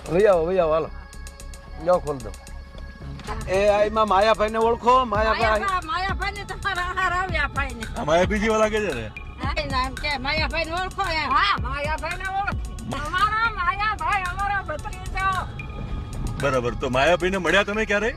વહી આવો હાલો લ્યો ખોલ દો એ આઈમાં માયાભાઈ ને ઓળખો માયાભાઈ ને તમારા હાર આવ્યા ભાઈ ને માયા બીજી વાળા કે છે ને એમ કે માયાભાઈ ને ઓળખો એમ હા માયાભાઈ ને ઓળખો અમારા માયાભાઈ અમારા ભત્રીજો બરાબર તો માયાભાઈ ને મળ્યા તમે ક્યારે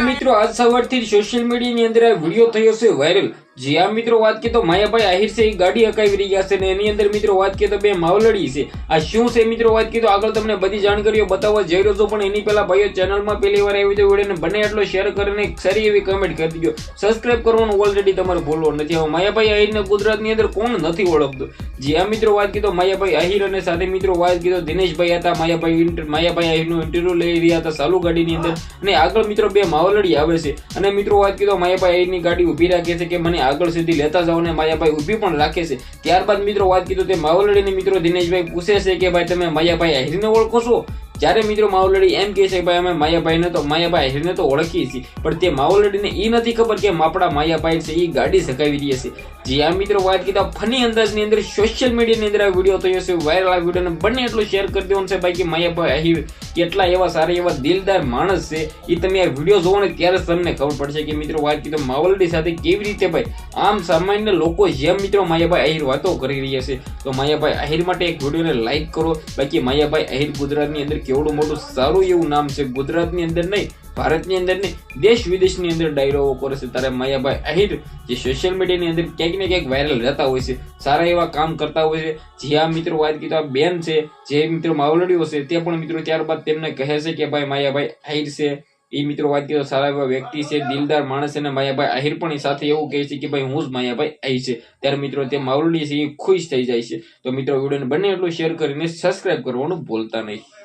મિત્રો આજ સવારથી સોશિયલ મીડિયા ની અંદર આ વિડીયો થયો છે વાયરલ જી આ મિત્રો વાત કરીએ તો માયાભાઈ આહિર છે એ ગાડી હકાવી રહ્યા છે ને એની અંદર મિત્રો વાત કરીએ તો બે માવલડી છે આ શું છે મિત્રો વાત કરીએ તો આગળ તમને બધી જાણકારીઓ બતાવવા જઈ રહ્યો છું પણ એની પહેલા ભાઈઓ ચેનલમાં પહેલી વાર આવી તો વિડીયોને બને એટલો શેર કરીને સારી એવી કમેન્ટ કરી દીજો સબસ્ક્રાઇબ કરવાનું ઓલરેડી તમારે ભૂલવું નથી હવે માયાભાઈ આહિરને ગુજરાતની અંદર કોણ નથી ઓળખતું જી આ મિત્રો વાત કરીએ તો માયાભાઈ આહિર અને સાથે મિત્રો વાત કરીએ તો દિનેશભાઈ હતા માયાભાઈ આહિરનું ઇન્ટરવ્યુ લઈ રહ્યા હતા ચાલુ ગાડીની અંદર અને આગળ મિત્રો બે માવલડી આવે છે અને મિત્રો વાત કરીએ તો માયાભાઈ આહિરની ગાડી ઉભી રાખે છે કે મને આગળ સુધી લેતા જાવ ને માયાભાઈ ઉભી પણ રાખે છે ત્યારબાદ મિત્રો વાત કીધું તે માવલડીને મિત્રો દિનેશભાઈ પૂછે છે કે ભાઈ તમે માયાભાઈ આહિરને ઓળખો છો જ્યારે મિત્રો માવલડી એમ કહે છે ભાઈ અમે માયાભાઈ આહિરને તો ઓળખીએ છીએ પણ તે માવલડીને એ નથી ખબર કે આપણા માયાભાઈ છે એ ગાડી સકાવી રહ્યા છે જે આ મિત્રો વાત કીધા ફની અંદાજની અંદર સોશિયલ મીડિયાની અંદર આ વિડીયો થયો છે વાયરલ આ વિડીયોને બને એટલો શેર કરી દેવાનું છે ભાઈ કે માયાભાઈ આહિર કેટલા એવા સારા એવા દિલદાર માણસ છે એ તમે આ વિડીયો જોવો ને ત્યારે તમને ખબર પડશે કે મિત્રો વાત કીધું માવલડી સાથે કેવી રીતે ભાઈ આમ સામાન્ય લોકો જેમ મિત્રો માયાભાઈ આહિર વાતો કરી રહ્યા છે તો માયાભાઈ આહિર માટે એક વિડીયોને લાઈક કરો બાકી માયાભાઈ આહિર ગુજરાતની અંદર કેવડું મોટું સારું એવું નામ છે ગુજરાતની અંદર નહીં ભારતની અંદર નહીં દેશ વિદેશની અંદર ડાયરાઓ કરે છે ત્યારે માયાભાઈ આહિર જે સોશિયલ મીડિયાની અંદર ક્યાંક ને ક્યાંક વાયરલ રહેતા હોય છે સારા એવા કામ કરતા હોય છે જે આ મિત્રો વાત કીધું આ બેન છે જે મિત્રો માવલડીઓ છે તે પણ મિત્રો ત્યારબાદ તેમને કહે છે કે ભાઈ માયાભાઈ આહિર છે એ મિત્રો વાત કરીએ તો સારા એવા વ્યક્તિ છે દિલદાર માણસ છે અને માયાભાઈ આહિર પણ સાથે એવું કહે છે કે ભાઈ હું જ માયાભાઈ આહિર છે ત્યારે મિત્રો તે માવલડી છે એ ખુશ થઈ જાય છે તો મિત્રો વિડીયોને બને એટલું શેર કરીને સબસ્ક્રાઇબ કરવાનું ભૂલતા નહીં.